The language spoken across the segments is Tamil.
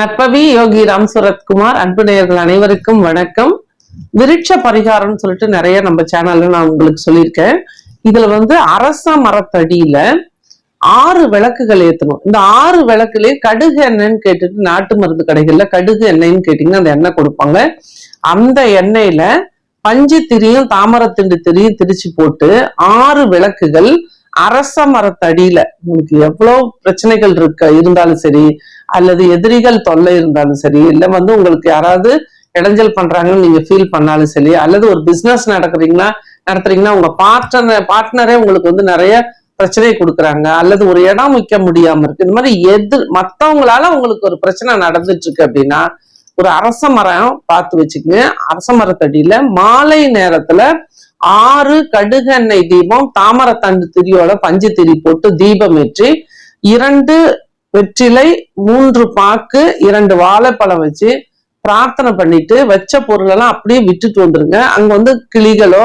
நற்பவி யோகி ராம் சுரத்குமார் அன்பு நேயர்கள் அனைவருக்கும் வணக்கம். விருட்ச பரிகாரம்னு சொல்லிட்டு நிறைய நம்ம சேனல்ல நான் உங்களுக்கு சொல்லியிருக்கேன். இதுல அரச மரத்தடியில 6 விளக்குகள் ஏத்தணும். இந்த 6 விளக்குலயே கடுகு எண்ணெய்ன்னு கேட்டுட்டு நாட்டு மருந்து கடைகள்ல கடுகு எண்ணெய்ன்னு கேட்டீங்கன்னா அந்த எண்ணெய் கொடுப்பாங்க. அந்த எண்ணெயில பஞ்சு திரியும் தாமரத்திண்டு திரியும் திரிச்சு போட்டு 6 விளக்குகள் அரச மரத்தடியில உங்களுக்கு எவ்வளவு பிரச்சனைகள் இருந்தாலும் சரி, அல்லது எதிரிகள் தொல்லை இருந்தாலும் சரி, இல்ல உங்களுக்கு யாராவது இடைஞ்சல் பண்றாங்கன்னு நீங்க ஃபீல் பண்ணாலும் சரி, அல்லது ஒரு பிசினஸ் நடத்துறீங்கன்னா உங்க பார்ட்னரே உங்களுக்கு நிறைய பிரச்சனை கொடுக்குறாங்க, அல்லது ஒரு இடம் விற்க முடியாம இருக்கு, இந்த மாதிரி மத்தவங்களால உங்களுக்கு ஒரு பிரச்சனை நடந்துட்டு இருக்கு அப்படின்னா ஒரு அரச மரம் பார்த்து வச்சுக்கோங்க. அரச மரத்தடியில மாலை நேரத்துல 6 கடுகெண்ணெய் தீபம் தாமரத்தண்டு திரியோட பஞ்சு திரி போட்டு தீபம் ஏற்றி 2 வெற்றிலை 3 பாக்கு 2 வாழைப்பழம் வச்சு பிரார்த்தனை பண்ணிட்டு வச்ச பொருளெல்லாம் அப்படியே விட்டுட்டு வந்துருங்க. அங்க கிளிகளோ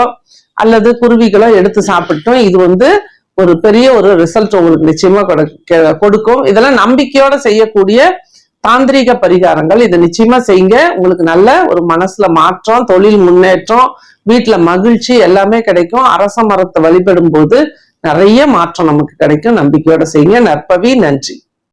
அல்லது குருவிகளோ எடுத்து சாப்பிட்டோம். இது ஒரு பெரிய ஒரு ரிசல்ட் உங்களுக்கு நிச்சயமா கொடுக்கும். இதெல்லாம் நம்பிக்கையோட செய்யக்கூடிய தாந்திரிக பரிகாரங்கள். இதை நிச்சயமா செய்யுங்க. உங்களுக்கு நல்ல ஒரு மனசுல மாற்றம், தொழில் முன்னேற்றம், வீட்டுல மகிழ்ச்சி எல்லாமே கிடைக்கும். அரச மரத்தை வழிபடும் போது நிறைய மாற்றம் நமக்கு கிடைக்கும். நம்பிக்கையோட செய்யுங்க. நற்பவி. நன்றி.